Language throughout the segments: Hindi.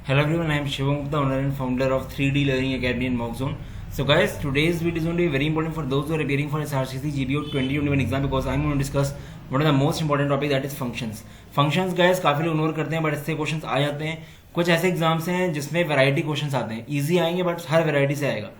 Hello everyone, I am Shivam Gupta, owner and founder of 3D Learning Academy in Mockzone. So guys, today's video is going to be very important for those who are preparing for SRCC GBO 2021 exam because I am going to discuss one of the most important topic, that is functions. Functions guys काफी लोग इग्नोर करते हैं बट इससे क्वेश्चंस आ जाते हैं. कुछ ऐसे एग्जाम्स हैं जिसमें वैरायटी क्वेश्चंस आते हैं, इजी आएंगे बट हर वैरायटी से आएगा.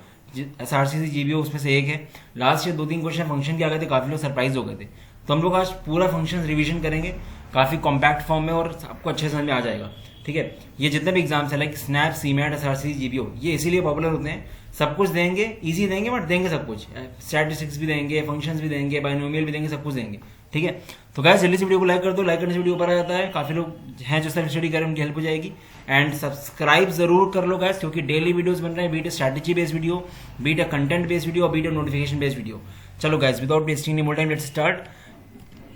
SRCC GBO उसमें से एक है. लास्ट ईयर 2-3 क्वेश्चन फंक्शन के आ गए थे, काफी लोग सरप्राइज हो गए थे. तो हम लोग आज पूरा फंक्शन रिवीजन करेंगे काफी कॉम्पैक्ट फॉर्म में और आपको अच्छे समझ में आ जाएगा. ठीक है, ये जितने भी एग्जाम्स है like snap, CMAT, SRCC GBO, ये इसीलिए पॉपुलर होते हैं. सब कुछ देंगे, इजी देंगे बट देंगे सब कुछ. स्टैटिस्टिक्स भी देंगे, फंक्शंस भी देंगे, बाइनोमियल भी देंगे, सब कुछ देंगे. ठीक है, तो गाइस जल्दी से वीडियो को लाइक कर दो. लाइक करने से वीडियो ऊपर आ जाता है. काफी लोग हैं जो सेल्फ स्टडी करें, उनकी हेल्प हो जाएगी. एंड सब्सक्राइब जरूर कर लो गाइस, क्योंकि डेली वीडियोस बन रहे हैं, beat strategy based video, beat content based video और बीट नोटिफिकेशन बेस्ड वीडियो. चलो guys, without wasting any more time, let's start.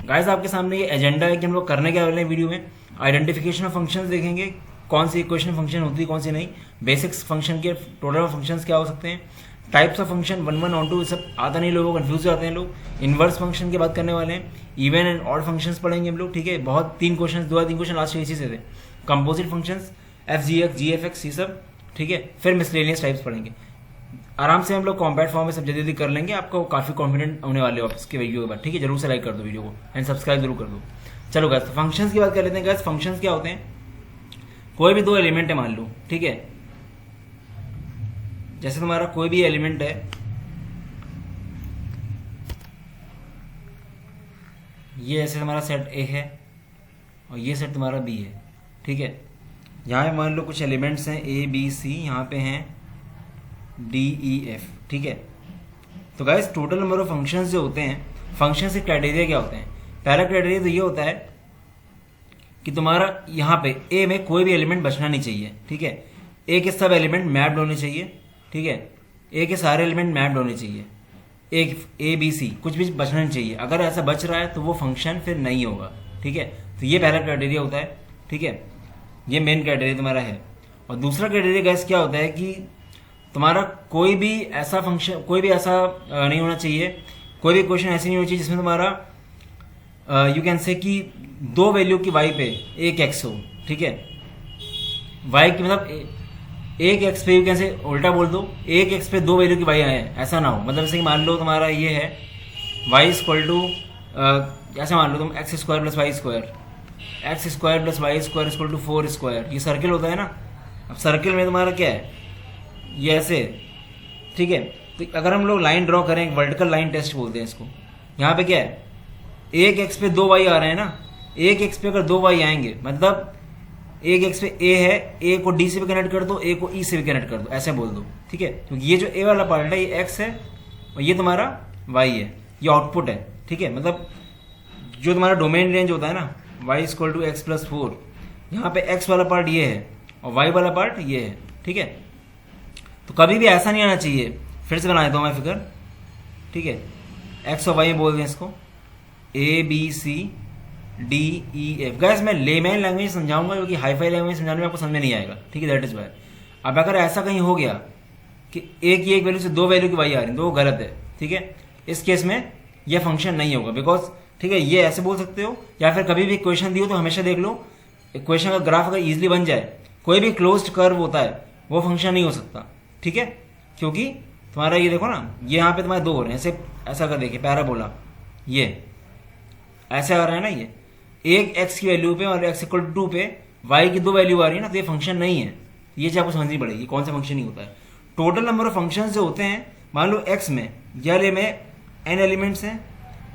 Guys आपके सामने ये एजेंडा है कि हम लोग करने क्या वाले हैं वीडियो में. आइडेंटिफिकेशन ऑफ फंक्शंस देखेंगे, कौन सी इक्वेशन फंक्शन होती है, कौन सी नहीं. बेसिक्स फंक्शन के टोटल फंक्शंस क्या हो सकते हैं. टाइप्स ऑफ फंक्शन 1, 1 और 2 सब आता नहीं, लोगों को कंफ्यूज हो जाते हैं लोग. इनवर्स फंक्शन की बात करने वाले हैं. इवन एंड ऑड फंक्शंस पढ़ेंगे हम लोग. ठीक है, बहुत 3 क्वेश्चन लास्ट इसी से थे. कंपोजिट फंक्शंस, FGX, GFX, ये सब. ठीक है, फिर मिसलेनियस टाइप्स पढ़ेंगे. आराम से हम लोग कॉम्पैक्ट फॉर्म में सब जल्दी कर लेंगे. आपको काफी कॉन्फिडेंट होने वाले हो इसके वीडियो के बाद. ठीक है, जरूर से लाइक कर दो वीडियो को एंड सब्सक्राइब जरूर कर दो. चलो गाइस, फंक्शंस की बात कर लेते हैं. गाइस फंक्शंस क्या होते हैं. कोई भी 2 एलिमेंट है मान लो. ठीक है, जैसे तुम्हारा कोई भी एलिमेंट है, ये ऐसे तुम्हारा सेट A है और ये सेट तुम्हारा B है. ठीक है, यहाँ मान लो कुछ एलिमेंट्स हैं A, B, C, यहाँ पे हैं D, E, F. ठीक है, तो guys total number of functions जो होते हैं, फंक्शंस के क्राइटेरिया क्या होते हैं. पहला क्राइटेरिया तो ये होता है कि तुम्हारा यहाँ पे A में कोई भी एलिमेंट बचना नहीं चाहिए. ठीक है, A के सब एलिमेंट मैप्ड होने चाहिए. ठीक है, A के सारे एलिमेंट मैप्ड होने चाहिए. एक A, B, C कुछ भी बचना नहीं चाहिए. अगर ऐसा बच रहा है तो वो फंक्शन फिर नहीं होगा. ठीक है, तो ये पहला क्राइटेरिया होता है. ठीक है, ये मेन क्राइटेरिया तुम्हारा है. और दूसरा क्राइटेरिया गैस क्या होता है कि तुम्हारा कोई भी ऐसा फंक्शन, कोई भी ऐसा नहीं होना चाहिए, कोई भी क्वेश्चन ऐसी नहीं होनी चाहिए जिसमें तुम्हारा यू कैन से कि 2 वैल्यू की y पे एक x हो. ठीक है, y की मतलब एक x पे यू कैन से उल्टा बोल दो, एक x पे 2 वैल्यू की y आए, ऐसा ना हो. मतलब जैसे कि मान लो तुम्हारा ये है y इक्वल टू, ऐसे मान लो तुम x square plus Y square, X square plus Y square equal to 4 square. ये सर्किल होता है ना. अब सर्किल में तुम्हारा क्या है, ये ऐसे. ठीक है, तो अगर हम लोग लाइन ड्रॉ करें, वर्टिकल लाइन टेस्ट बोलते हैं इसको. यहाँ पे क्या है, एक एक्स पे 2 वाई आ रहे हैं ना. एक एक्स पे अगर 2 वाई आएंगे मतलब एक एक्स पे ए है, ए को डी से भी कनेक्ट कर दो, ए को ई से भी कनेक्ट कर दो, ऐसे बोल दो. ठीक है, क्योंकि ये जो ए वाला पार्ट है ये एक्स है और ये तुम्हारा वाई है, ये आउटपुट है. ठीक है, मतलब जो तुम्हारा डोमेन रेंज होता है ना, Y equal to X plus 4, यहाँ पे एक्स वाला पार्ट ये है और वाई वाला पार्ट ये है. ठीक है, तो कभी भी ऐसा नहीं आना चाहिए. फिर से बना देता हूँ मैं फिगर. ठीक है, एक्स और वाई बोल दें इसको, A, B, C, D, E, F. Gas मैं लेमैन लैंग्वेज समझाऊंगा क्योंकि हाईफाई लैंग्वेज समझाने में आपको समझ में नहीं आएगा. ठीक है, दैट इज वाई. अब अगर ऐसा कहीं हो गया कि एक ही एक वैल्यू से 2 वैल्यू की वाई आ रही है तो वो गलत है. ठीक है, इस केस में ये फंक्शन नहीं होगा बिकॉज. ठीक है, ये ऐसे बोल सकते हो, या फिर कभी भी क्वेश्चन दियो तो हमेशा देख लो, क्वेश्चन का ग्राफ अगर इजिली बन जाए, कोई भी क्लोज्ड कर्व होता है वो फंक्शन नहीं हो सकता. ठीक है, क्योंकि तुम्हारा ये देखो ना, ये यहाँ पे तुम्हारे 2 हो रहे हैं, ऐसे ऐसा कर देखिए पैराबोला, ये ऐसे आ रहा है ना. ये एक x की वैल्यू पे और x इक्वल टू 2 पे y की 2 वैल्यू आ रही है ना, तो ये फंक्शन नहीं है. ये चीज आपको समझनी पड़ेगी कौन सा फंक्शन नहीं होता है. टोटल नंबर ऑफ फंक्शंस जो होते हैं, मान लो x में या ले में n एलिमेंट्स हैं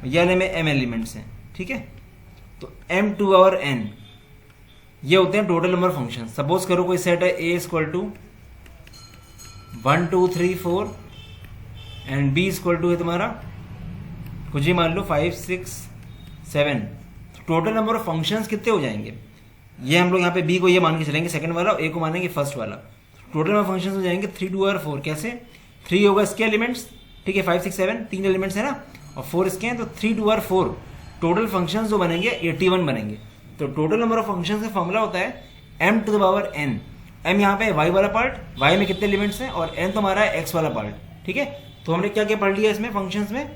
या ले में m एलिमेंट्स हैं. ठीक है, तो m टू और n ये होते हैं total number of function. Suppose करो कोई सेट है a equal to 1 2 3 4 and b equal to है तुम्हारा कुछ ही मान लो 5 6 7. टोटल नंबर ऑफ फंक्शंस कितने हो जाएंगे, ये हम लोग यहाँ पे b को ये मान के चलेंगे सेकंड वाला, और a को मानेंगे फर्स्ट वाला. टोटल नंबर ऑफ फंक्शंस हो जाएंगे 3 2 और 4. कैसे, 3 होगा इसके एलिमेंट्स. ठीक है, 5 6 7 3 एलिमेंट्स है ना, और 4 इसके हैं, तो 3 2 और 4 टोटल फंक्शंस जो बनेंगे 81 बनेंगे. तो टोटल नंबर ऑफ फंक्शंस का फॉर्मूला होता है m to the power n. m यहाँ पे y वाला पार्ट, y में कितने एलिमेंट्स हैं, और n तुम्हारा है x वाला पार्ट. ठीक है, तो हमने क्या क्या पढ़ लिया इसमें फंक्शंस में.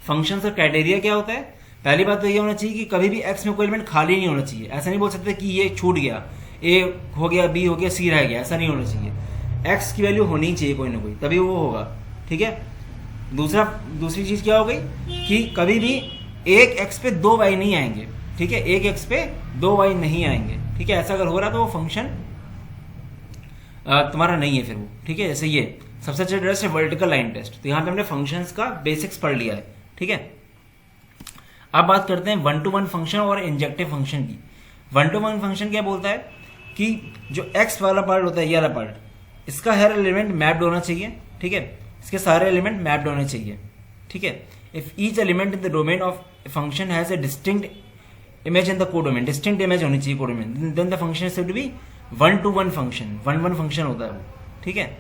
फंक्शंस का क्राइटेरिया क्या होता है. पहली बात तो ये होना चाहिए कि कभी भी x में कोई एलिमेंट खाली नहीं होना चाहिए. ऐसा नहीं बोल सकते कि ये छूट गया, ए हो गया, बी हो गया, सी रह गया, ऐसा नहीं होना चाहिए। एक्स की वैल्यू होनी चाहिए कोई ना कोई, तभी वो होगा। ठीक है, दूसरी चीज क्या हो गई कि कभी भी एक एक्स पे दो वाई नहीं आएंगे। ठीक है, एक एक्स पे दो वाई नहीं आएंगे। ठीक है, ऐसा अगर हो रहा तो वो फंक्शन तुम्हारा नहीं है फिर वो। ठीक है, जैसे ये सबसे अच्छा टेस्ट है वर्टिकल लाइन टेस्ट। तो यहाँ पे हमने फंक्शंस का बेसिक्स पढ़ लिया है। ठीक है, अब बात करते हैं वन टू वन फंक्शन और इंजेक्टिव फंक्शन की। वन टू वन फंक्शन क्या बोलता है कि जो एक्स वाला पार्ट होता है, ये वाला पार्ट, इसका हर एलिमेंट मैप्ड होना चाहिए। ठीक है, इसके सारे एलिमेंट मैप्ड होने चाहिए। ठीक है, if each element in the domain of function has a distinct image in the codomain, distinct image होनी चाहिए codomain, then the function is said to be one to one function. One one function होता है वो। ठीक है,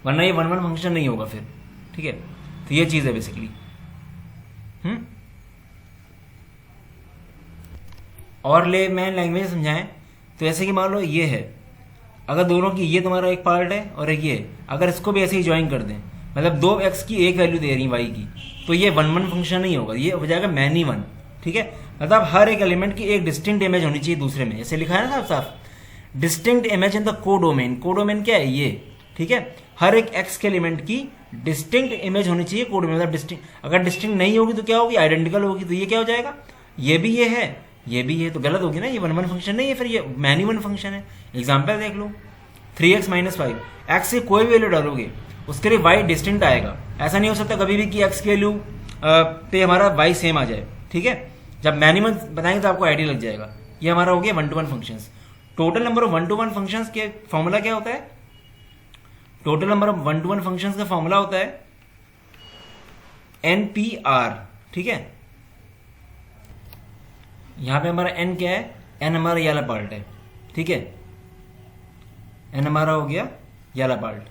वरना ये वन वन फंक्शन नहीं होगा फिर। ठीक है, तो ये चीज है बेसिकली। और ले मैन लैंग्वेज समझाएं तो ऐसे कि मान लो ये है, अगर दोनों की, ये तुम्हारा एक पार्ट है और एक ये है, अगर इसको भी ऐसे ही ज्वाइन कर दें, मतलब दो एक्स की एक वैल्यू दे रही वाई की, तो ये वन वन फंक्शन नहीं होगा, ये हो जाएगा मैनी वन। ठीक है, मतलब हर एक एलिमेंट की एक डिस्टिंक्ट इमेज होनी चाहिए दूसरे में। ऐसे लिखा है ना साफ साफ, distinct image in the codomain. Codomain क्या है ये? ठीक है, हर एक एक्स के एलिमेंट की डिस्टिंक्ट इमेज होनी चाहिए कोडोमेन, मतलब डिस्टिंक्ट। अगर डिस्टिंक्ट नहीं होगी तो क्या होगी? आइडेंटिकल होगी। तो ये क्या हो जाएगा? ये भी ये है, ये भी ये, तो गलत होगी ना, ये वन वन फंक्शन नहीं है, फिर ये मैनी वन फंक्शन है। एग्जाम्पल देख लो, 3x - 5, एक्स से कोई भी वैल्यू डालोगे उसके लिए y डिस्टिंक्ट आएगा। ऐसा नहीं हो सकता कभी भी कि x की वैल्यू पे हमारा y सेम आ जाए। ठीक है, जब मैनिमम बताएंगे तो आपको आइडिया लग जाएगा। ये हमारा हो गया one to one functions. Total number of one to one functions के फॉर्मूला क्या होता है? Total number of one to one functions का फॉर्मूला होता है NPR। ठीक है, यहां पे हमारा n क्या है? n हमारा ये वाला पार्ट है। ठीक है, n हमारा हो गया ये वाला पार्ट,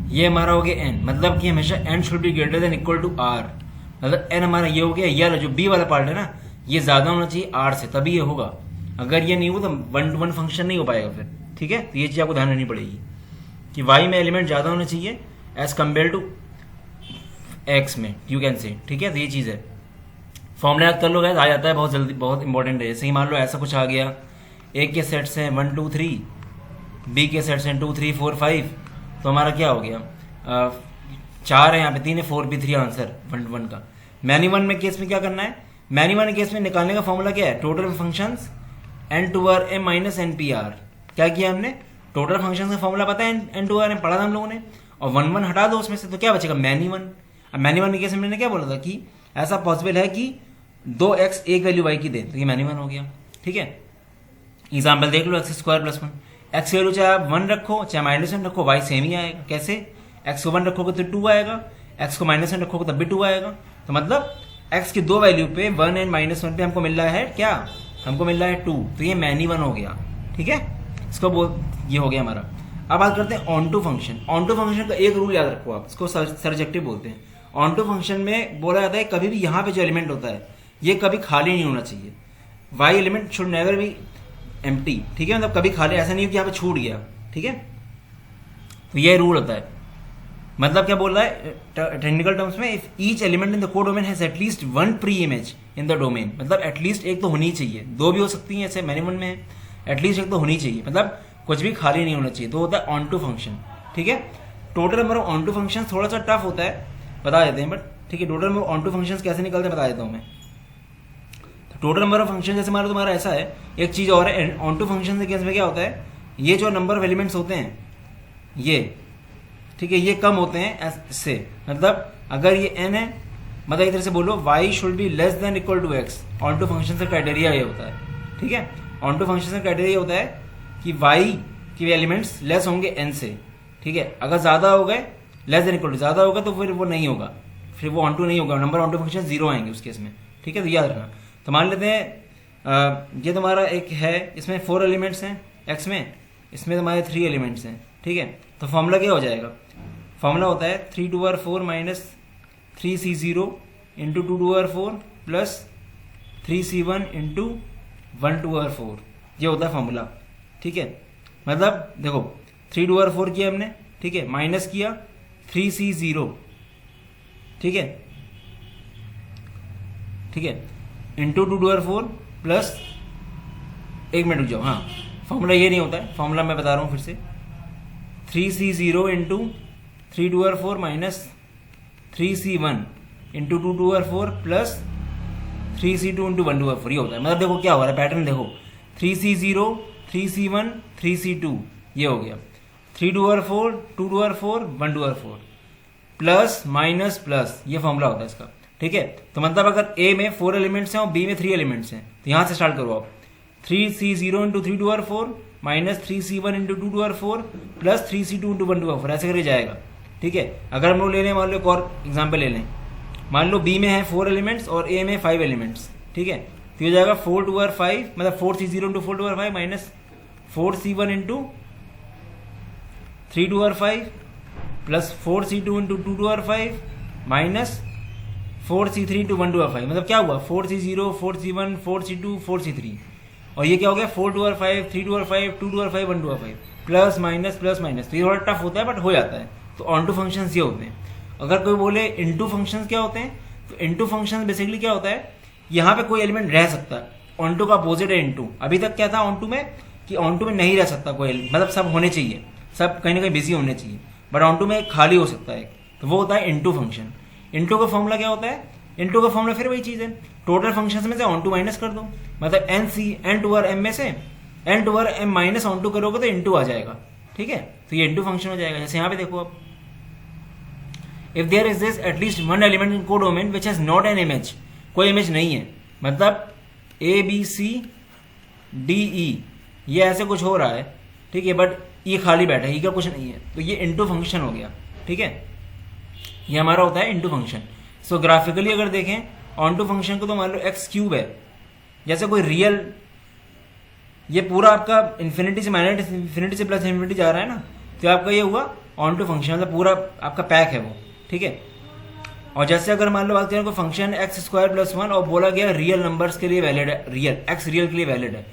ये हमारा हो गया n, मतलब कि हमेशा n should be greater than equal to r। मतलब n हमारा ये हो गया, ये वाला जो b वाला पार्ट है ना, ये ज्यादा होना चाहिए r से, तभी ये होगा। अगर ये नहीं हो तो वन टू वन फंक्शन नहीं हो पाएगा फिर। ठीक है, तो ये चीज आपको ध्यान रखनी पड़ेगी कि y में एलिमेंट ज्यादा होना चाहिए एज कम्पेयर टू x में, यू कैन से। ठीक है, तो ये चीज है। फॉर्मूला याद कर लो गाइस, आ जाता है बहुत जल्दी, बहुत इंपॉर्टेंट है। जैसे ही मान लो ऐसा कुछ आ गया, ए के सेट्स हैं 1 2 3, बी के सेट्स हैं 2 3 4 5, तो हमारा क्या हो गया? 4 है यहाँ पे, 3 है, 4 भी 3 आंसर वन टू वन का। मैनी वन में केस में क्या करना है? मैनी वन केस में निकालने का फॉर्मूला क्या है? Total functions n to r m minus NPR। क्या किया हमने? टोटल फंक्शन का फॉर्मूला पता है, n टू r m पढ़ा था हम लोगों ने, और वन वन हटा दो उसमें से, तो क्या बचेगा? Many one. अब मैनी वन के केस में मैंने क्या बोला था कि ऐसा पॉसिबल है कि दो एक्स एक वैल्यू वाई की दे, तो ये मैनी वन हो गया। ठीक है, एग्जाम्पल देख लो, x² + 1, एक्स वैल्यू चाहे आप 1 रखो चाहे -1 रखो, वाई सेम ही आएगा। कैसे? एक्स को 1 रखोगे तो 2 आएगा, एक्स को -1 रखोगे तब भी 2 आएगा। तो मतलब एक्स की दो वैल्यू पे 1 एंड -1 पे हमको मिल रहा है क्या? हमको मिल रहा है 2, तो ये मैनी वन हो गया। ठीक है, इसको ये हो गया हमारा। अब बात करते हैं onto function. Onto function का एक रूल याद रखो आप, इसको सर्जेक्टिव बोलते हैं। ऑन टू फंक्शन में बोला जाता है कभी भी यहाँ पे जो एलिमेंट होता है ये कभी खाली नहीं होना चाहिए। Y element should never be empty. ठीक है, मतलब कभी खाली, ऐसा नहीं हो कि यहाँ पे छूट गया। ठीक है, तो ये रूल होता है। मतलब क्या बोल रहा है टेक्निकल टर्म्स में? If each element in the codomain has at least one pre image in the domain, मतलब एटलीस्ट एक तो होनी चाहिए, दो भी हो सकती है, ऐसे मैनिमम में है, एटलीस्ट एक तो होनी चाहिए, मतलब कुछ भी खाली नहीं होना चाहिए, तो होता है ऑन टू फंक्शन। ठीक है, total number of onto function थोड़ा सा टफ होता है, बता देते हैं, बट ठीक है, total number onto function कैसे निकलते हैं बता देता हूँ मैं। टोटल नंबर ऑफ फंक्शन जैसे हमारा तुम्हारा ऐसा है। एक चीज और है, ऑन टू फंक्शन के केस में क्या होता है, ये जो नंबर ऑफ एलिमेंट्स होते हैं ये, ठीक है, ये कम होते हैं इससे। मतलब अगर ये n है, मतलब एक तरह से बोलो y should be less than equal to x। Onto function का क्राइटेरिया ये होता है। ठीक है, ऑन टू फंक्शन का क्राइटेरिया होता है कि y के एलिमेंट्स लेस होंगे n से। ठीक है, अगर ज्यादा हो गए, लेस देन इक्वल टू ज्यादा होगा, तो फिर वो नहीं होगा, फिर वो ऑन टू नहीं होगा, नंबर ऑन टू फंक्शन 0 आएंगे उस केस में। ठीक है, तो याद रखना। तो मान लेते हैं ये तुम्हारा एक है, इसमें 4 एलिमेंट्स हैं x में, इसमें तुम्हारे 3 एलिमेंट्स हैं। ठीक है, तो फॉर्मूला क्या हो जाएगा? फॉर्मूला होता है 3 2 r 4 minus 3c0 into 2 2 r 4 plus 3c1 into 1 2 r 4, ये होता है फॉर्मूला। ठीक है, मतलब देखो 3 2 r 4 किया हमने, ठीक है, माइनस किया 3c0, ठीक है, ठीक है, इंटू 2^4 प्लस, एक मिनट रुक जाओ, हाँ फॉर्मूला ये नहीं होता है, फॉर्मूला मैं बता रहा हूँ फिर से, 3C0 into 3^4 minus 3C1 into 2^4 plus 3C2 into 1/4 ये होता है। मतलब देखो क्या हो रहा है, पैटर्न देखो, 3C0 3C1 3C2 ये हो गया, 3^4 2^4 1/4 प्लस माइनस प्लस, ये फॉर्मूला होता है इसका, ठीक है। तो मतलब अगर ए में 4 एलिमेंट्स हैं और बी में 3 एलिमेंट्स हैं, तो यहां से स्टार्ट करो आप, 3C0 into 3^4 minus 3C1 into 2^4 plus 3C2 into 1/4 ऐसे करके जाएगा, ठीक है। अगर हम लोग ले लें, मान लो एक और एग्जाम्पल ले लें, मान लो बी में है 4 एलिमेंट्स और ए में 5 एलिमेंट्स, ठीक है। तो ये हो जाएगा 4/5 मतलब 4C0 into 4/5 minus 4C1 into 3/5 plus 4C2 into 2/5 minus 4C3 into 1/5, मतलब क्या हुआ 4C0 4C1 4C2 4C3, और ये क्या हो गया 4/5 3/5 2/5 1/5 प्लस माइनस प्लस माइनस। तो ये थोड़ा टफ होता है बट हो जाता है। तो ऑन टू फंक्शन ये होते हैं। अगर कोई बोले इनटू फंक्शंस क्या होते हैं, तो इनटू फंक्शन बेसिकली क्या होता है, यहाँ पे कोई एलिमेंट रह सकता है, ऑन टू का अपोजिट है इनटू। अभी तक क्या था ऑन टू में कि ऑन टू में नहीं रह सकता कोई, मतलब सब होने चाहिए, सब कहीं ना कहीं बिजी होने चाहिए, बट ऑन टू में खाली हो सकता है, तो वो होता है इनटू फंक्शन। इनटू का फॉर्मूला क्या होता है, इनटू का फॉर्मूला फिर वही चीज है, टोटल फंक्शंस में से ऑन टू माइनस कर दो, मतलब n टू m में से n to m minus onto करोगे तो इनटू आ जाएगा, ठीक है। तो ये इनटू फंक्शन हो जाएगा। जैसे यहाँ पे देखो आप, if there is this at least one element in codomain which has not an image, कोई इमेज नहीं है, मतलब ABCDE ये ऐसे कुछ हो रहा है, ठीक है, बट ये खाली बैठा है, ये का कुछ नहीं है, तो ये इनटू फंक्शन हो गया, ठीक है। ये हमारा होता है इनटू फंक्शन। सो ग्राफिकली अगर देखें ऑन टू फंक्शन को, तो मान लो x³ है, जैसे कोई रियल, ये पूरा आपका इन्फिनिटी से माइनस इन्फिनिटी से प्लस इन्फिनिटी जा रहा है ना, तो आपका ये हुआ ऑन टू फंक्शन, मतलब पूरा आपका पैक है वो, ठीक है। और जैसे अगर मान लो बात करें कोई फंक्शन x² + 1 और बोला गया रियल नंबर्स के लिए वैलिड है, रियल x रियल के लिए वैलिड है,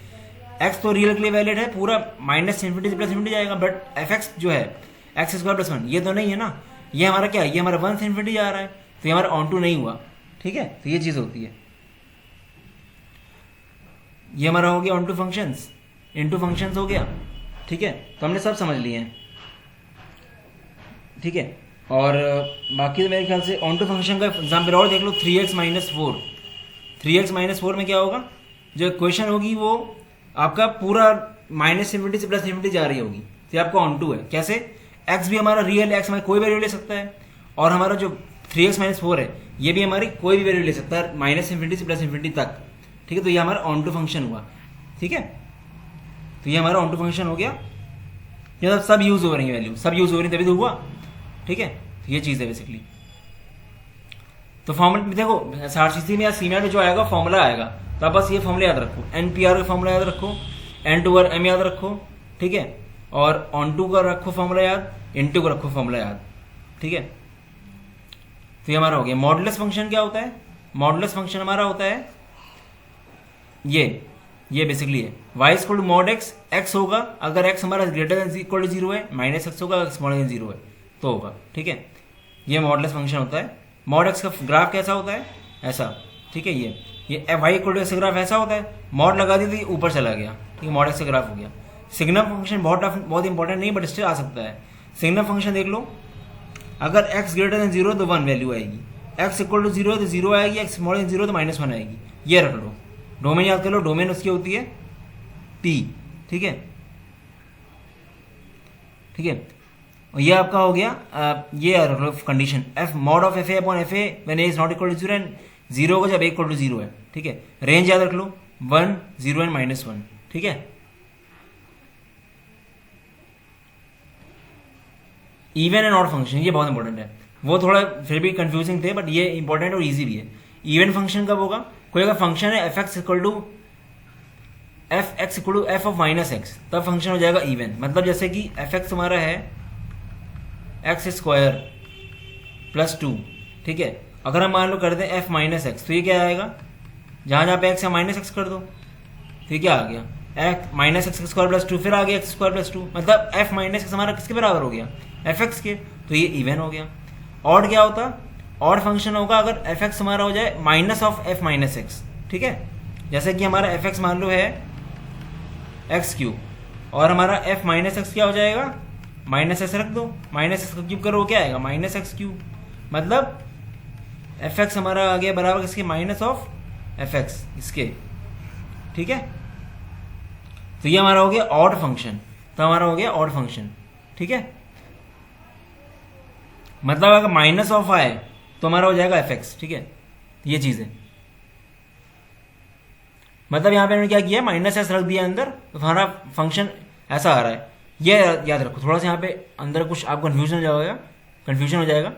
x तो रियल के लिए वैलिड है, पूरा माइनस इन्फिनिटी से प्लस इन्फिनिटी जाएगा, बट fx जो है x² + 1 ये तो नहीं है ना, ये हमारा क्या है, ये हमारा 1 से इन्फिनिटी जा रहा है, तो ये हमारा ऑन टू नहीं हुआ, ठीक है। तो ये चीज होती है, ये हमारा हो गया onto functions, into functions हो गया, ठीक है। तो हमने सब समझ लिए हैं, ठीक है। और बाकी तो मेरे ख्याल से ऑन टू फंक्शन का एग्जाम्पल और देख लो, 3x - 4, 3x - 4 में क्या होगा, जो इक्वेशन होगी वो आपका पूरा माइनस इन्फिनिटी से प्लस इन्फिनिटी जा रही होगी, तो आपका ऑन टू है। कैसे, x भी हमारा रियल है, x हमारा कोई वैल्यू ले सकता है, और हमारा जो 3x - 4 है ये भी हमारी कोई भी वैल्यू ले सकता है माइनस इन्फिनिटी से प्लस इन्फिनिटी तक, ठीक है। तो ये हमारा ऑन टू फंक्शन हुआ, ठीक है। तो ये हमारा ऑन टू फंक्शन हो गया, ये सब यूज हो रही है, वैल्यू सब यूज हो रही है तभी तो हुआ, ठीक है। तो ये चीज है बेसिकली। तो फॉर्मूला देखो RCC में या सीमेट में जो आएगा फॉर्मूला आएगा, तो आप बस ये फॉर्मूला याद रखो, NPR का फॉर्मूला याद रखो, n टू m याद रखो, ठीक है, और ऑन टू का रखो फॉर्मूला याद, इनटू का रखो फॉर्मूला याद, ठीक है। तो ये हमारा हो गया। मॉडुलस फंक्शन क्या होता है, मॉडुलस फंक्शन हमारा होता है ये बेसिकली है y = mod x, x होगा अगर x हमारा ग्रेटर देन इक्वल टू 0 है, माइनस x होगा अगर स्मॉलर देन 0 है तो होगा, ठीक है। ये मॉडुलस फंक्शन होता है। मॉड x का ग्राफ कैसा होता है, ऐसा, ठीक है। ये y = x ग्राफ ऐसा होता है, मॉड लगा दी तो ऊपर चला गया, ठीक है, मॉड x का ग्राफ हो गया। सिग्नम फंक्शन बहुत इंपॉर्टेंट नहीं बट स्टिल आ सकता है। सिग्नम फंक्शन देख लो, अगर x ग्रेटर देन 0 तो 1 वैल्यू आएगी, x = 0 तो 0 आएगी, x स्मॉलर देन 0 तो -1 आएगी, ये रख लो। डोमेन याद कर लो, डोमेन उसकी होती है p, ठीक है, ठीक है। और ये आपका हो गया ये condition f mod of fa upon fa when a is not equal to 0 and 0 होगा जब a equal to 0 है, ठीक है। रेंज याद रख लो 1 0 एंड -1, ठीक है। इवन एंड ऑड फंक्शन ये बहुत इंपॉर्टेंट है, वो थोड़ा फिर भी कंफ्यूजिंग थे बट ये इंपॉर्टेंट और इजी भी है। इवन फंक्शन कब होगा, कोई अगर फंक्शन है fx = f of -x, तब फंक्शन हो जाएगा इवन। मतलब जैसे कि fx हमारा है x² + 2, ठीक है। अगर हम मान लो करते हैं f - x, तो ये क्या आएगा, जहां पे x है -x कर दो, तो ये क्या आ गया, -x² + 2, फिर आ गया x² + 2, मतलब f - x हमारा किसके बराबर हो गया, fx के, तो ये इवन हो गया। ऑड क्या होता, ऑड फंक्शन होगा अगर fx हमारा हो जाए -f - x, ठीक है। जैसे कि हमारा एफ एक्स मान लो है एक्स क्यूब, और हमारा एफ माइनस एक्स क्या हो जाएगा, माइनस एक्स रख दो, माइनस एक्स का क्यूब करो क्या आएगा, माइनस एक्स क्यूब। मतलब एफ एक्स हमारा आ गया बराबर किसके, माइनस ऑफ एफ एक्स इसके, ठीक है। तो ये हमारा हो गया ऑड फंक्शन, तो हमारा हो गया ऑड फंक्शन, ठीक है। मतलब अगर माइनस ऑफ आए तो हमारा हो जाएगा एफ एक्स, ठीक है। ये चीज है, मतलब यहां पे हमने क्या किया, माइनस एस रख दिया अंदर, तो हमारा फंक्शन ऐसा आ रहा है। ये याद रखो, थोड़ा सा यहाँ पे अंदर कुछ आपको कंफ्यूजन हो जाएगा।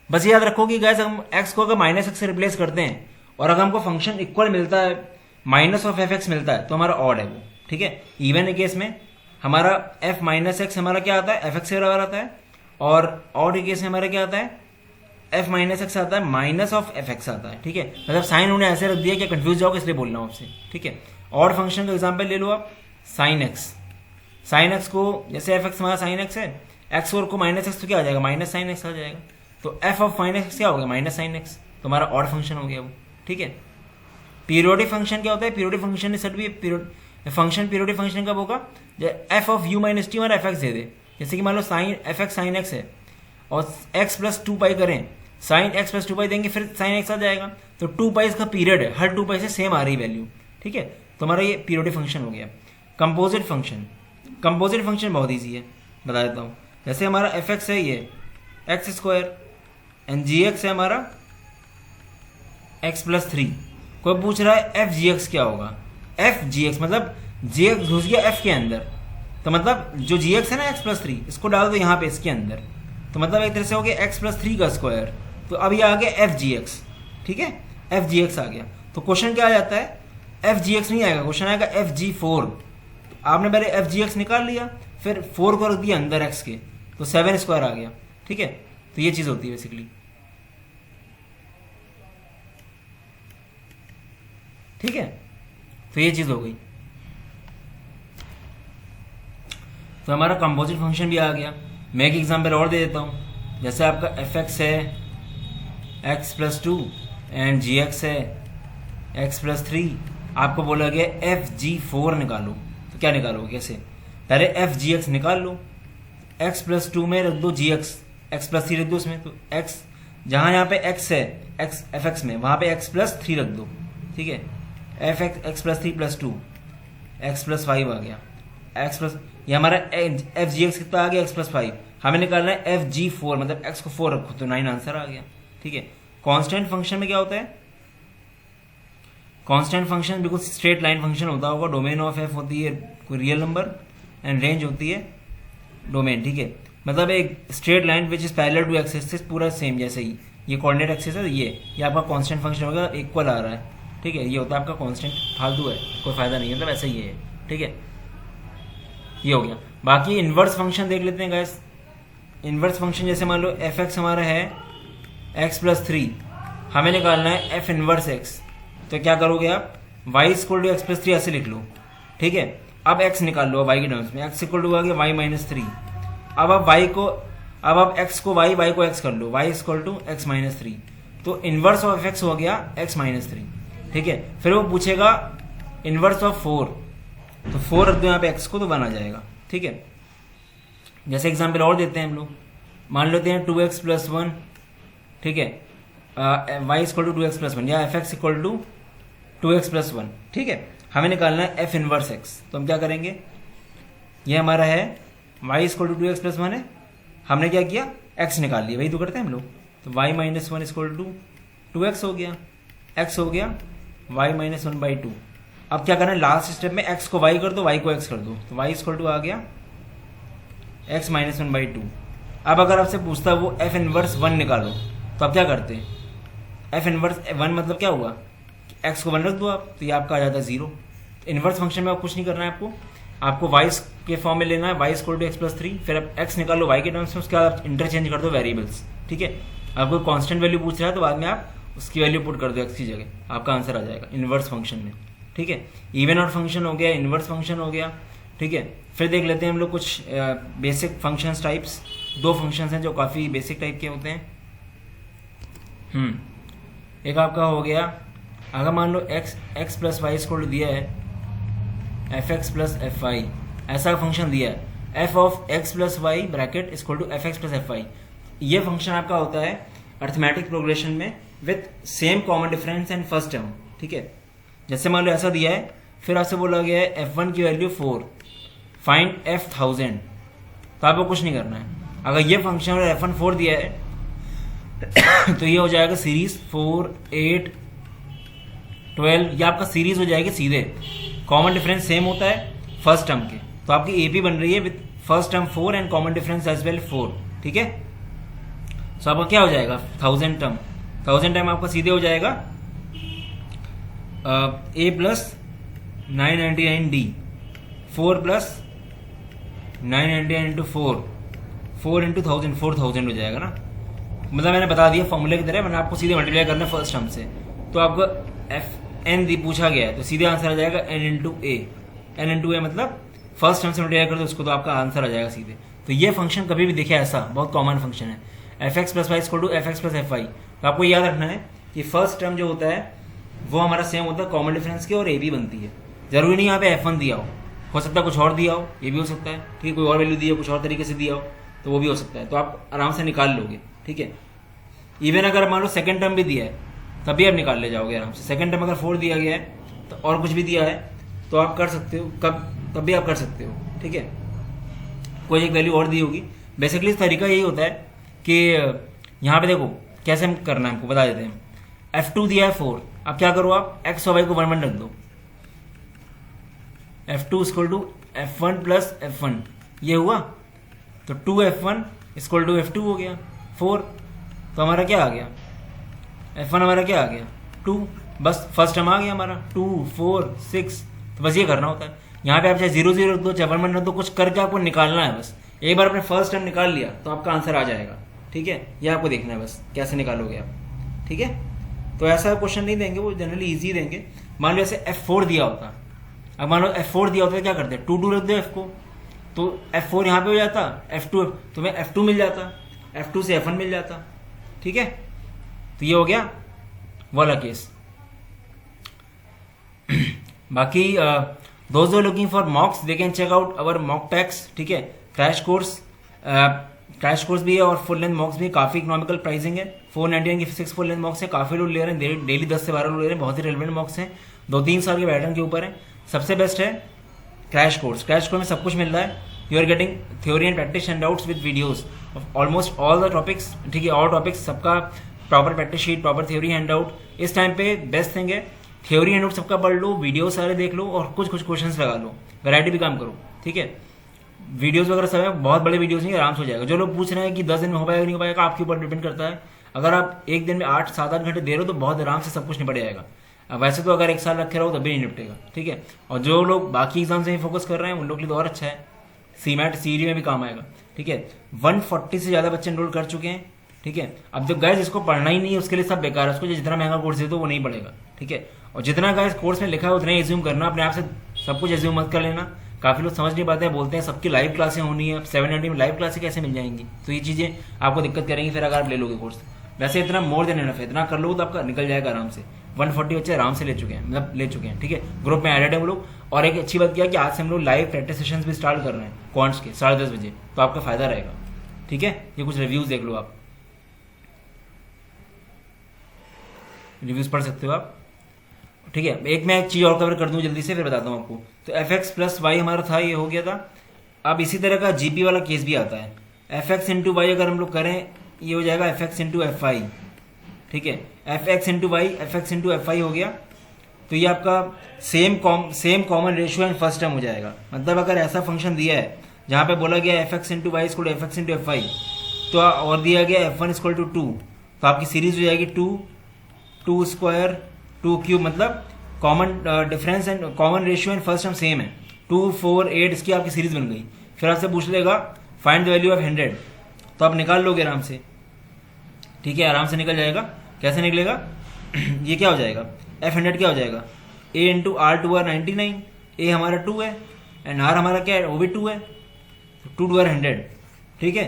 बस ये याद रखो कि गैस हम एक्स को अगर माइनस एक्स से रिप्लेस करते हैं और अगर हमको फंक्शन इक्वल मिलता है, माइनस ऑफ एफ एक्स मिलता है, तो हमारा ऑड है वो, ठीक है। इवन केस में हमारा एफ माइनस एक्स हमारा क्या आता है, एफ एक्स के बराबर आता है, और ऑड केस में हमारा क्या आता है, एफ माइनस एक्स आता है, माइनस ऑफ एफ एक्स आता है, ठीक है। मतलब साइन उन्हें ऐसे रख दिया कि कंफ्यूज जाओगे, इसलिए बोल रहा हूँ आपसे, ठीक है। ऑड फंक्शन का एग्जाम्पल ले लो आप, साइन एक्स, साइन एक्स को जैसे एफ एक्स हमारा साइन एक्स है, एक्स और को माइनस एक्स तो क्या आ जाएगा, माइनस साइन एक्स आ जाएगा। तो एफ ऑफ माइनस एक्स क्या हो गया, माइनस साइन एक्स, तो हमारा ऑड फंक्शन हो गया वो, ठीक है। पीरियोडिक फंक्शन क्या होता है, पीरियोडिक फंक्शन सेट भी फंक्शन पीरियोडिक फंक्शन कब होगा, जब f of u minus t हमारा एफ एक्स दे दे। जैसे कि मान लो sine f x sine x है और एक्स प्लस 2 करें, साइन एक्स प्लस 2 देंगे, फिर साइन एक्स आ जाएगा। तो 2 इसका पीरियड है, हर 2 से सेम आ रही वैल्यू, ठीक है। तो हमारा ये पीरियोडिक फंक्शन हो गया। कंपोजिट फंक्शन, कंपोजिट फंक्शन बहुत ईजी है, बता देता हूँ। जैसे हमारा एफ एक्स है ये X square, and G X है हमारा एक्स प्लस 3। कोई पूछ रहा है एफ जी एक्स क्या होगा, एफ जी एक्स मतलब जी एक्स घुस गया एफ के अंदर, तो मतलब जो जी एक्स है ना एक्स प्लस 3, इसको डाल दो यहाँ पे इसके अंदर, तो मतलब एक तरह से हो गया एक्स प्लस 3 का स्क्वायर। तो अब ये आ गया एफ जी एक्स, ठीक है, एफ जी एक्स आ गया। तो क्वेश्चन क्या आ जाता है, एफ जी एक्स नहीं आएगा, क्वेश्चन आएगा एफ जी 4। आपने पहले एफ जी एक्स निकाल लिया, फिर 4 को रख दिया अंदर एक्स के, तो 7 स्क्वायर आ गया, ठीक है। तो ये चीज होती है बेसिकली, ठीक है। तो ये चीज हो गई। तो हमारा कंपोजिट फंक्शन भी आ गया। मैं एक एग्जांपल और दे देता हूं। जैसे आपका एफ एक्स है X plus 2 and G X है एक्स प्लस 3। आपको बोला गया एफ जी 4 निकालो, तो क्या निकालोगे, कैसे, पहले एफ जी एक्स निकाल लो, एक्स प्लस 2 में रख दो जी एक्स, एक्स प्लस 3 रख दो उसमें, तो एक्स जहां यहाँ पे एक्स है एक्स एफ एक्स में, वहां पे एक्स प्लस 3 रख दो, ठीक है। F X plus 3 plus 2 x plus 5 आ गया, एक्स प्लस, ये हमारा एफ जी एक्स कितना आ गया, एक्स प्लस 5। हमें निकालना है एफ जी 4, मतलब एक्स को 4 रखो, तो 9 आंसर आ गया, ठीक है। कांस्टेंट फंक्शन में क्या होता है, कांस्टेंट फंक्शन बिल्कुल स्ट्रेट लाइन फंक्शन होता होगा। डोमेन ऑफ एफ होती है कोई रियल नंबर एंड रेंज होती है डोमेन, ठीक है। मतलब एक straight line which is parallel to X axis, पूरा सेम जैसे ही ये कोऑर्डिनेट एक्सिस है, ये आपका कांस्टेंट फंक्शन होगा, इक्वल आ रहा है, ठीक है। ये होता है आपका कांस्टेंट, फालतू है, कोई फायदा नहीं है, मतलब ऐसा ही है, ठीक है। ये हो गया। बाकी इनवर्स फंक्शन देख लेते हैं गाइस। इनवर्स फंक्शन जैसे मान लो एफ एक्स हमारा है एक्स प्लस 3, हमें निकालना है एफ इनवर्स एक्स। तो क्या करोगे आप, Y equal to X plus 3 ऐसे लिख लो, ठीक है। अब एक्स निकाल लो वाई के टर्म्स में, एक्स इक्वल टू आ गया वाई माइनस 3। अब आप वाई को, अब आप एक्स को वाई, वाई को एक्स कर लो, y equal to x minus 3। तो इनवर्स ऑफ एफ एक्स हो गया एक्स माइनस 3, ठीक है। फिर वो पूछेगा इनवर्स ऑफ 4, तो 4 रख दो यहाँ पे एक्स को, तो 1 आ जाएगा, ठीक है। जैसे एग्जाम्पल और देते हैं हम लोग, मान लेते हैं 2x प्लस 1, ठीक है, y equal to 2x plus 1, या F X equal to 2x plus 1, ठीक है। हमें निकालना है एफ इनवर्स एक्स, तो हम क्या करेंगे, ये हमारा है y equal to 2x plus 1 है, हमने क्या किया, x निकाल लिया, वही तो करते हैं हम लोग। तो y minus 1 equal to 2x हो गया, x हो गया y माइनस 1/2। अब क्या करना है, लास्ट स्टेप में x को y कर दो, y को x कर दो, तो y इक्वल टू आ गया x माइनस 1/2। अब अगर आपसे पूछता है वो f इनवर्स 1 निकालो, तो आप क्या करते हैं, f इनवर्स 1 मतलब क्या हुआ, x को 1 रख दो आप, तो ये आपका आ जाता है 0। तो इनवर्स फंक्शन में आप कुछ नहीं करना है, आपको y के फॉर्म में लेना है, y equal to X plus 3, फिर आप x निकालो y के टर्म्स में, उसके बाद आप इंटरचेंज कर दो वेरिएबल्स, ठीक है। आपको कांस्टेंट वैल्यू पूछ रहा है तो बाद में आप उसकी वैल्यू पुट कर दो x की जगह, आपका आंसर आ जाएगा इनवर्स फंक्शन में, ठीक है। इवन ऑड फंक्शन हो गया, इनवर्स फंक्शन हो गया, ठीक है। फिर देख लेते हैं हम लोग कुछ बेसिक फंक्शंस टाइप्स। 2 फंक्शंस हैं जो काफ़ी बेसिक टाइप के होते हैं। एक आपका हो गया अगर मान लो एक्स प्लस वाई स्क्वायर दिया है F X plus F Y, ऐसा फंक्शन दिया है F of X plus Y bracket equal to F X plus F Y. ये फंक्शन आपका होता है अर्थमेटिक प्रोग्रेशन में with same common difference and first term. ठीक है, जैसे मान लो ऐसा दिया है, फिर आपसे बोला गया है एफ वन की वैल्यू 4, फाइंड एफ 1000, तो आपको कुछ नहीं करना है। अगर ये फंक्शन और एफ वन 4 दिया है तो ये हो जाएगा सीरीज 4, 8, 12, ये आपका सीरीज हो जाएगी सीधे, कॉमन डिफरेंस सेम होता है फर्स्ट टर्म के, तो आपकी एपी बन रही है with first term 4 and common difference as well 4। ठीक है, तो आपका क्या हो जाएगा 1000 टर्म आपका सीधे हो जाएगा a plus 999 d, 4 plus 999 into 4 into 1000, 4000 हो जाएगा ना। मतलब मैंने बता दिया फॉर्मूले की तरह, मैंने आपको सीधे मल्टीप्लाई करना है फर्स्ट टर्म से, तो आपको एफ एन दी पूछा गया है तो सीधे आंसर आ जाएगा एन इंटू ए मतलब फर्स्ट टर्म से मल्टीप्लाई कर दो उसको, तो आपका आंसर आ जाएगा सीधे। तो ये फंक्शन कभी भी देखे ऐसा बहुत कॉमन फंक्शन है, F X plus Y equal to F X plus F Y. तो आपको याद रखना है कि फर्स्ट टर्म जो होता है वो हमारा सेम होता है कॉमन डिफरेंस के और ए बी बनती है। जरूरी नहीं यहाँ पे एफ वन दिया हो सकता है कुछ और दिया हो, ये भी हो सकता है। ठीक है, कोई और वैल्यू दी हो कुछ और तरीके से दिया हो तो वो भी हो सकता है, तो आप आराम से निकाल लोगे। ठीक है, इवन अगर मान लो सेकंड टर्म भी दिया है तभी आप निकाल ले जाओगे आराम से। सेकंड टर्म अगर 4 दिया गया है तो और कुछ भी दिया है तो आप कर सकते हो, तब भी आप कर सकते हो। ठीक है, कोई एक वैल्यू और दी होगी। बेसिकली इस तरीका यही होता है कि यहाँ पे देखो कैसे हम करना है, हमको बता देते हैं। F2 दिया है 4, अब क्या करो आप x और y को 1 1 रख दो, F2 equal to F1 plus F1, ये हुआ तो 2F1 इक्वल टू F2 हो गया 4, तो हमारा क्या आ गया F1 हमारा क्या आ गया 2, बस फर्स्ट टर्म आ गया हमारा 2, 4, 6। तो बस ये करना होता है। यहाँ पे आप चाहे 0 0 रख दो चाहे 1 1 रख दो, कुछ करके आपको निकालना है बस। एक बार आपने फर्स्ट टर्म निकाल लिया तो आपका आंसर आ जाएगा। ठीक है, ये आपको देखना है बस कैसे निकालोगे आप। ठीक है, तो ऐसा क्वेश्चन नहीं देंगे, वो जनरली इजी देंगे। मान लो ऐसे F4 दिया होता, अब मान लो F4 दिया होता है क्या करते हैं 2 2 रख दो F को, तो F4 यहाँ पे हो जाता, F2 तुम्हें F2 मिल जाता, F2 से F1 मिल जाता। ठीक है, तो ये हो गया वाला केस। बाकी those are looking for mocks they can check out our mock packs. ठीक है, क्रैश कोर्स भी है और फुल लेंथ मॉक्स भी, काफी इकोनॉमिकल प्राइसिंग है। 499 की 6 फुल लेंथ मॉक्स है, काफी लोग ले रहे हैं, डेली 10 से 12 लोग ले रहे हैं, बहुत ही रेलेवेंट मॉक्स हैं, 2-3 साल के पैटर्न के ऊपर है। सबसे बेस्ट है क्रैश कोर्स में सब कुछ मिल रहा है। You are getting theory and practice and doubts with videos of almost all the topics. ठीक है, ऑल टॉपिक्स सबका proper practice sheet, proper theory handout. इस टाइम पे बेस्ट थिंग है थ्योरी हैंड आउट सबका पढ़ लो, वीडियो सारे देख लो और कुछ क्वेश्चंस लगा लो, वैरायटी भी काम करो। ठीक है, वीडियोस वगैरह सब है, बहुत बड़े वीडियोस नहीं, आराम से हो जाएगा। जो लोग पूछ रहे हैं कि 10 दिन में हो पाएगा नहीं हो पाएगा, आपके ऊपर डिपेंड करता है। अगर आप एक दिन में 8-7-8 घंटे दे रहे हो तो बहुत आराम से सब कुछ निपट जाएगा। वैसे तो अगर 1 साल रखे रहो तब भी नहीं निपटेगा। ठीक है, और जो लोग बाकी एग्जाम से ही फोकस कर रहे हैं उन लोग के लिए तो और अच्छा है, सीमैट सीडी में भी काम आएगा। ठीक है, 140 से ज्यादा बच्चे एनरोल कर चुके हैं। ठीक है, अब जो गाइस जिसको पढ़ना ही नहीं है उसके लिए सब बेकार है, उसको जितना महंगा कोर्स दे दो वो नहीं पढ़ेगा। ठीक है, और जितना गाइस कोर्स में लिखा है उतना ही एज्यूम करना, अपने आप से सब कुछ एज्यूम मत कर लेना। काफी लोग समझ नहीं पाते हैं, बोलते हैं सबकी लाइव क्लासें होनी है, 790 में लाइव क्लासें कैसे मिल जाएंगी, तो ये चीजें आपको दिक्कत करेंगी फिर अगर आप ले लोगे कोर्स। वैसे इतना मोर देन एनफ है, इतना कर लो तो आपका निकल जाएगा आराम से। 140 बच्चे आराम से ले चुके हैं, मतलब ले चुके हैं। ठीक है, ग्रुप में एडेड है वो लोग। और एक अच्छी बात क्या है कि आज से हम लोग लाइव प्रैक्टिस सेशंस भी स्टार्ट कर रहे हैं क्वांट्स के 10:30 बजे, तो आपका फायदा रहेगा। ठीक है, ये कुछ रिव्यूज देख लो, आप रिव्यूज पढ़ सकते हो आप। ठीक है, मैं एक चीज और कवर कर दूं जल्दी से, फिर बताता हूं आपको। तो एफ एक्स प्लस वाई हमारा था, ये हो गया था। अब इसी तरह का जीपी वाला केस भी आता है, एफ एक्स इंटू वाई अगर हम लोग करें ये हो जाएगा F X into F I. ठीक है, F X into Y, F X into F I हो गया, तो ये आपका same common ratio and first term हो जाएगा। मतलब अगर ऐसा फंक्शन दिया है जहां पे बोला गया F X into Y equal to F X into F I, तो और दिया गया एफ वन इक्वल टू 2, तो आपकी सीरीज हो जाएगी 2 स्क्वायर 2 क्यूब, मतलब common difference and common ratio and first term same है। 2, 4, 8 इसकी आपकी सीरीज बन गई। फिर आपसे पूछ लेगा फाइंड द वैल्यू ऑफ 100, तो आप निकाल लोगे आराम से। ठीक है, आराम से निकल जाएगा। कैसे निकलेगा ये क्या हो जाएगा F100 क्या हो जाएगा A into R 2 R 99, A हमारा 2 है एंड R हमारा क्या है वो भी 2 है, 2 2 आर 100। ठीक है,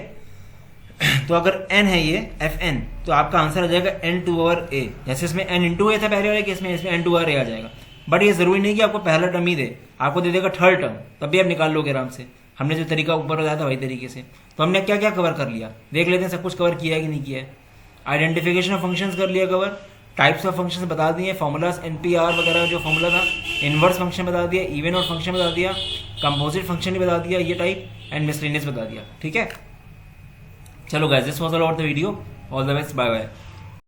तो अगर n है ये fn, तो आपका आंसर आ जाएगा n टू पावर a। जैसे इसमें n इंटू a था पहले वाले केस में, इसमें n टू पावर a आ जाएगा। बट ये जरूरी नहीं कि आपको पहला टर्म ही दे, आपको दे देगा थर्ड टर्म, तब भी आप निकाल लोगे आराम से। हमने जो तरीका ऊपर बताया था वही तरीके से। तो हमने क्या क्या कवर कर लिया, देख लेते हैं सब कुछ कवर किया है कि नहीं किया है। आइडेंटिफिकेशन ऑफ फंक्शंस कर लिया कवर, टाइप्स ऑफ फंक्शंस बता दिए, फॉर्मूलाज NP-R वगैरह जो फॉर्मूला था, इनवर्स फंक्शन बता दिया, इवन और फंक्शन बता दिया, कंपोजिट फंक्शन भी बता दिया, ये टाइप एंड मिसलेनियस बता दिया। ठीक है, चलो guys, this was all about the video. All the best, bye bye.